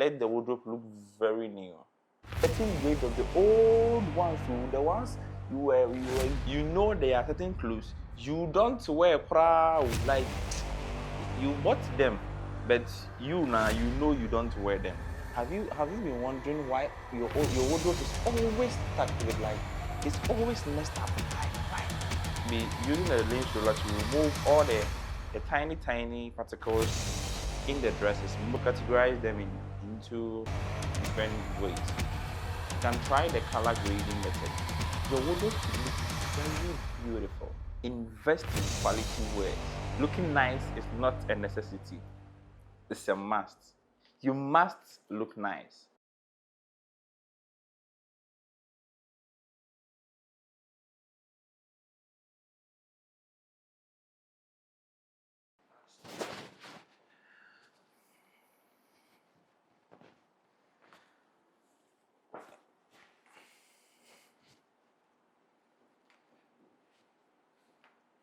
let the wardrobe look very new. Getting rid of the old ones, the ones you know there are certain clothes you don't wear, like you bought them, but you now you know you don't wear them. Have you been wondering why your wardrobe is always stacked with like it's always messed up? Why? Be using a lint roller to remove all the tiny particles in the dresses. We categorize them into different ways. You can try the color grading method. Your wardrobe looks very beautiful. Invest in quality wear. Looking nice is not a necessity. It's a must. You must look nice.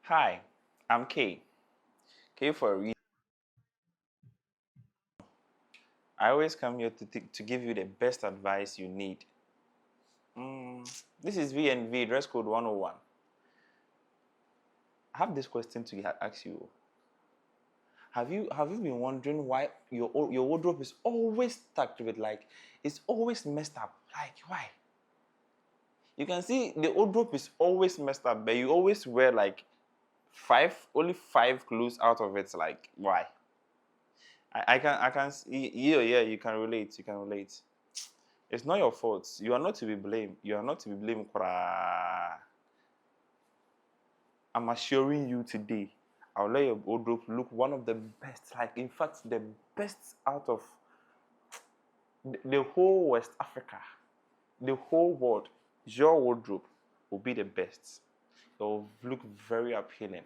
Hi, I'm K. K for a reason. I always come here to give you the best advice you need. This is VNV, dress code 101. I have this question to ask you. Have you been wondering why your wardrobe is always stacked with like it's always messed up? Like why? You can see the wardrobe is always messed up, but you always wear like only five clothes out of it. Like why? I can see, yeah, you can relate. You can relate. It's not your fault. You are not to be blamed. You are not to be blamed. I'm assuring you today, I'll let your wardrobe look one of the best. Like in fact, the best out of the whole West Africa, the whole world. Your wardrobe will be the best. It will look very appealing.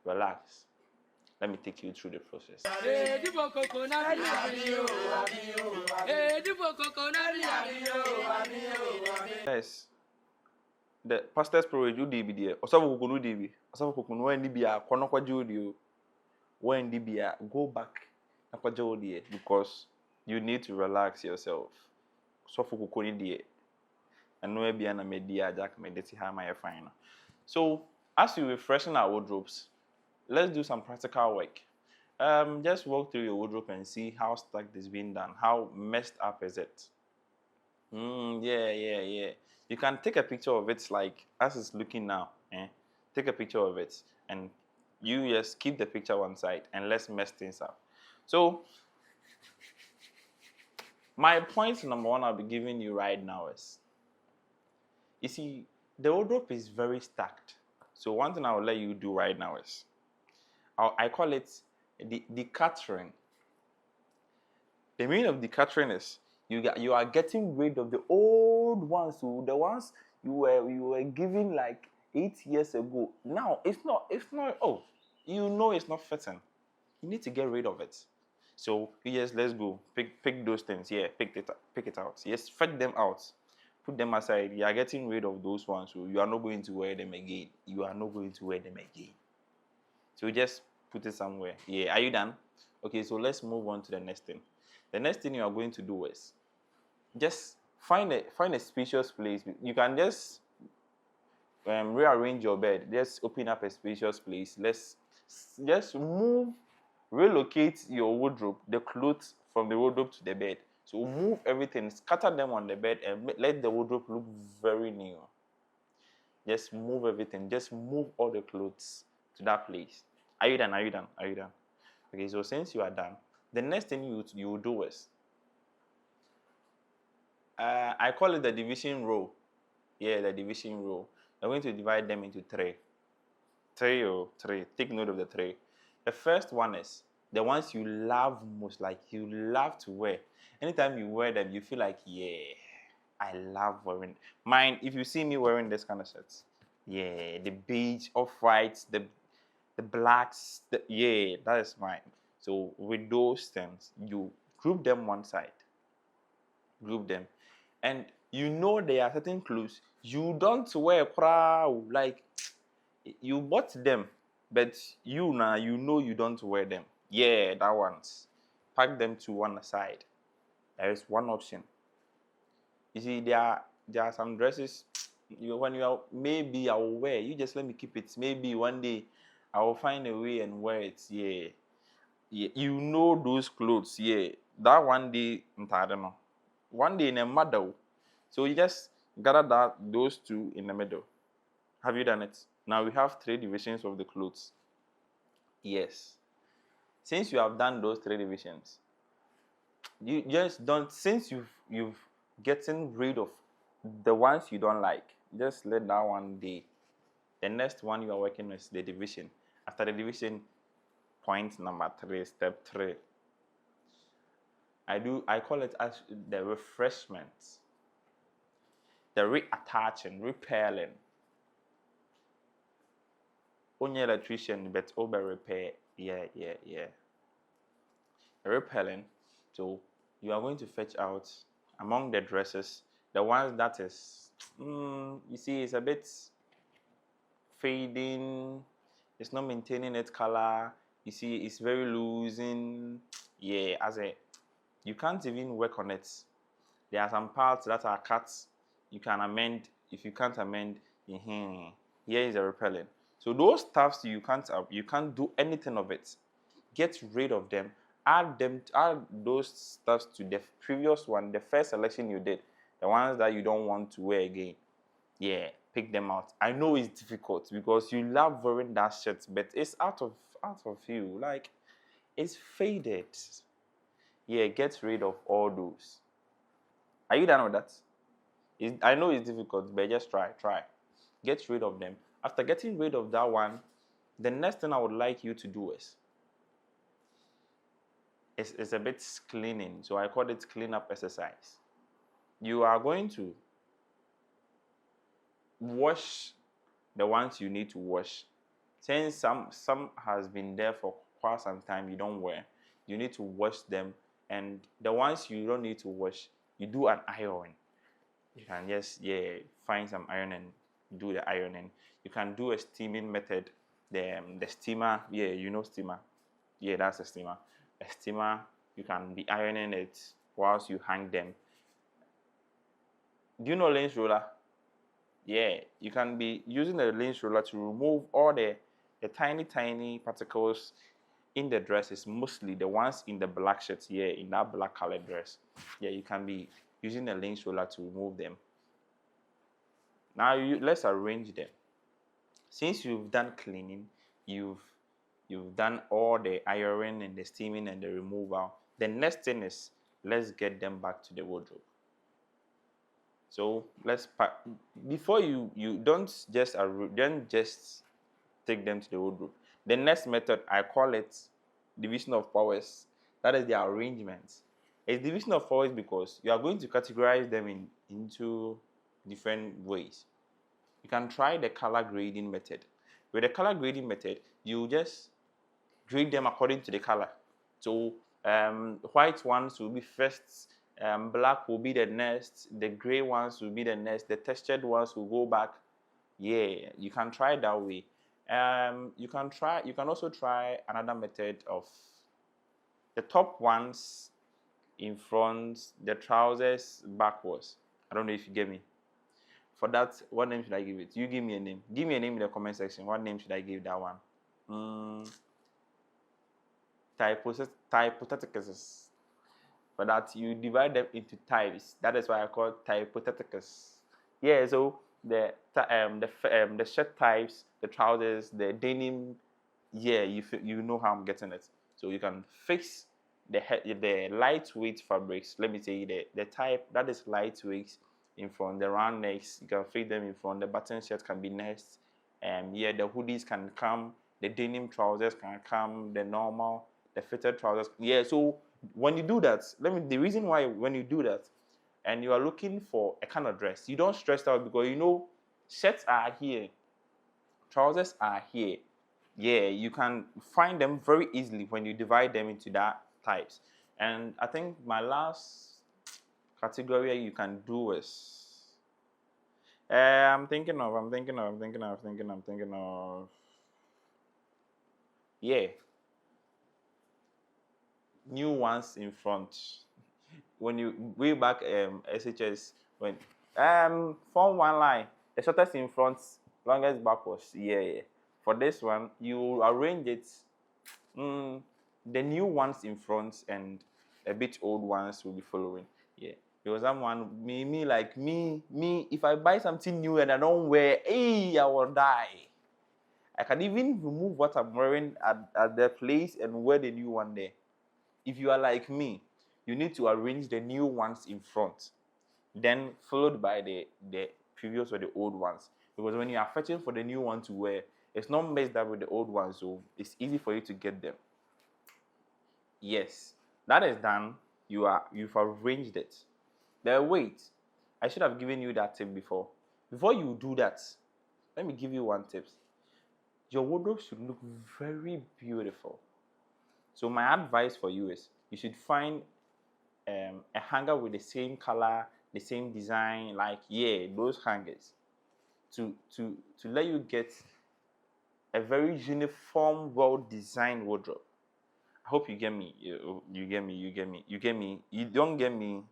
Relax. Let me take you through the process. Yes. The pastor's porridge you did there. Osabu kokonu did. Osabu kokonu when dibia kono kwaje odi. When dibia go back na kwaje odi because you need to relax yourself. Osabu kokonu die. And no be na media jack medeti ha my fine. So as you refreshen our wardrobes, let's do some practical work. Just walk through your wardrobe and see how stacked is being done. How messed up is it? Yeah. You can take a picture of it like as it's looking now. Take a picture of it and you just keep the picture one side and let's mess things up. So my point number one I'll be giving you right now is, you see, the wardrobe is very stacked. So one thing I will let you do right now is, I call it the decluttering. The meaning of decluttering is you are getting rid of the old ones, the ones you were given like 8 years ago. Now it's not. Oh, you know it's not fitting. You need to get rid of it. So yes, let's go pick those things. Yeah, pick it out. Yes, fetch them out. Put them aside. You are getting rid of those ones. So you are not going to wear them again. You are not going to wear them again. So just put it somewhere. Yeah, are you done? Okay, so let's move on to the next thing. The next thing you are going to do is just find a spacious place. You can just rearrange your bed. Just open up a spacious place. Let's just relocate your wardrobe, the clothes from the wardrobe to the bed. So move everything, scatter them on the bed, and let the wardrobe look very new. Just move everything. Just move all the clothes to that place. Are you done? Are you done? Are you done? Okay, so since you are done, the next thing you will do is, I call it the division row. Yeah, the division row. I'm going to divide them into three. Three. Take note of the three. The first one is the ones you love most, like you love to wear. Anytime you wear them, you feel like, yeah, I love wearing mine. If you see me wearing this kind of shirts, yeah, the beige, off-whites, the blacks, yeah, that is mine. So with those things, you group them one side. Group them. And you know there are certain clothes you don't wear, like you bought them, but you know you don't wear them. Yeah, that ones. Pack them to one side. There is one option. You see, there are some dresses when you are, maybe I will wear. You just let me keep it. Maybe one day I will find a way and wear it. Yeah. Yeah. You know those clothes. Yeah. That one day, I don't know. One day in a middle. So you just gather those two in the middle. Have you done it? Now we have three divisions of the clothes. Yes. Since you have done those three divisions, you just don't, since you've gotten rid of the ones you don't like, just let that one be. The next one you are working with is the division. After the division, point number 3, step 3, I call it as the refreshment, the reattaching, repairing. Only electrician but over repair. Yeah. Repelling. So you are going to fetch out among the dresses the ones that is you see it's a bit fading, it's not maintaining its color, you see it's very losing. Yeah, as a you can't even work on it. There are some parts that are cut, you can amend. If you can't amend, here is a repelling. So those stuffs you can't do anything of it. Get rid of them. Add those stuffs to the previous one, the first selection you did, the ones that you don't want to wear again. Yeah, pick them out. I know it's difficult because you love wearing that shirt, but it's out of you. Like, it's faded. Yeah, get rid of all those. Are you done with that? I know it's difficult, but just try. Get rid of them. After getting rid of that one, the next thing I would like you to do is it's a bit cleaning. So I call it cleanup exercise. You are going to wash the ones you need to wash. Since some has been there for quite some time, you don't wear, you need to wash them. And the ones you don't need to wash, you do an iron. You can just find some iron and do the ironing. You can do a steaming method. The steamer, steamer. Yeah, that's a steamer. A steamer, you can be ironing it whilst you hang them. Do you know lens roller? Yeah, you can be using the lens roller to remove all the tiny particles in the dresses, mostly the ones in the black shirts, in that black colored dress. Yeah, you can be using the lens roller to remove them. Now let's arrange them. Since you've done cleaning, you've done all the ironing and the steaming and the removal, the next thing is let's get them back to the wardrobe. So let's pack. Before you don't just take them to the wardrobe. The next method, I call it division of powers. That is the arrangement. It's division of powers because you are going to categorize them into different ways. You can try the color grading method. With the color grading method, you just grade them according to the color. So white ones will be first, black will be the next, the gray ones will be the next, the textured ones will go back. Yeah, you can try that way. You can also try another method of the top ones in front, the trousers backwards. I don't know if you get me. For that, what name should I give it? You give me a name. Give me a name in the comment section. What name should I give that one? Hypotheticus. For that, you divide them into types. That is why I call hypotheticus. Yeah, so the shirt types, the trousers, the denim. Yeah, you know how I'm getting it. So you can fix the lightweight fabrics. Let me say the type that is lightweight in front. The round necks, you can fix them in front. The button shirt can be next. The hoodies can come. The denim trousers can come. The normal, the fitted trousers. Yeah, so when you do that, the reason why when you do that, and you are looking for a kind of dress, you don't stress out because shirts are here, trousers are here. Yeah, you can find them very easily when you divide them into that types. And I think my last category you can do is I'm thinking of yeah, new ones in front. when you way back SHS when form one line, the shortest in front, longest back was yeah. For this one, you arrange it. The new ones in front and a bit old ones will be following. Yeah. There was someone me. If I buy something new and I don't wear, hey, I will die. I can even remove what I'm wearing at the place and wear the new one there. If you are like me, you need to arrange the new ones in front, then followed by the previous or the old ones. Because when you are fetching for the new one to wear, it's not messed up with the old ones, so it's easy for you to get them. Yes, that is done. You've arranged it. Then wait, I should have given you that tip before. Before you do that, let me give you one tip. Your wardrobe should look very beautiful. So my advice for you is you should find a hanger with the same color, the same design, like those hangers, to let you get a very uniform, well-designed wardrobe. I hope you get me. You get me. You get me. You get me. You don't get me.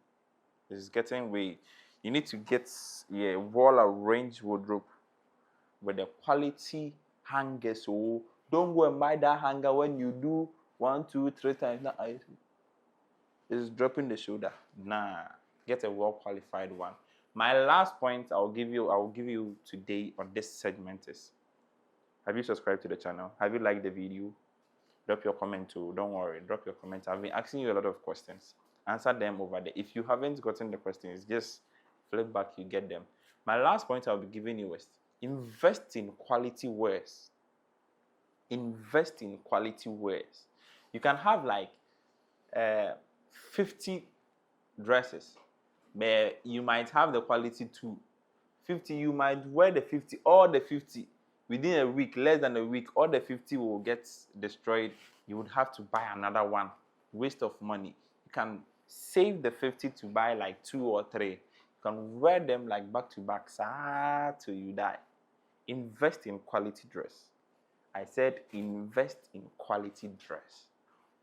It's getting way. You need to get well-arranged wardrobe with the quality hanger. So don't go and buy that hanger when you do 1, 2, 3 times. Now it's dropping the shoulder. Nah, get a well-qualified one. My last point I will give you today on this segment is: have you subscribed to the channel? Have you liked the video? Drop your comment too. Don't worry. Drop your comment. I've been asking you a lot of questions. Answer them over there. If you haven't gotten the questions, just flip back. You get them. My last point I'll be giving you is: invest in quality wares. Invest in quality wares. You can have like 50 dresses, but you might have the quality too. 50, you might wear the 50, all the 50 within a week, less than a week, all the 50 will get destroyed. You would have to buy another one. Waste of money. You can save the 50 to buy like 2 or 3. You can wear them like back to back till you die. Invest in quality dress. I said invest in quality dress.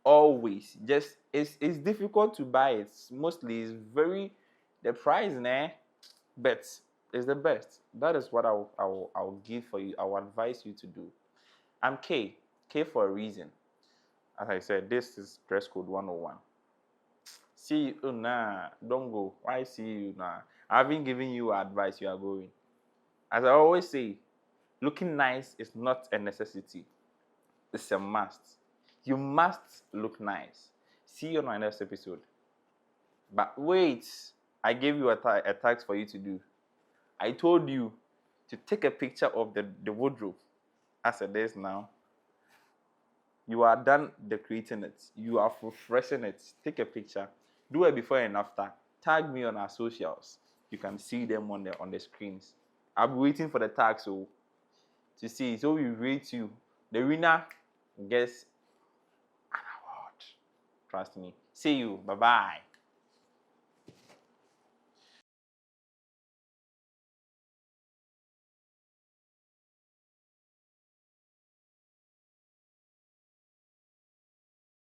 Always. Just it's difficult to buy it. Mostly it's very the price, but it's the best. That is what I'll give for you. I will advise you to do. I'm K for a reason. As I said, this is dress code 101. See you, nah, don't go. Why see you, nah? I've been giving you advice, you are going. As I always say, looking nice is not a necessity. It's a must. You must look nice. See you on my next episode. But wait, I gave you a task for you to do. I told you to take a picture of the wardrobe as it is now. You are done decorating it. You are refreshing it. Take a picture. Do a before and after. Tag me on our socials. You can see them on the screens. I'll be waiting for the tag to see. So we rate you. The winner gets an award. Trust me. See you. Bye-bye.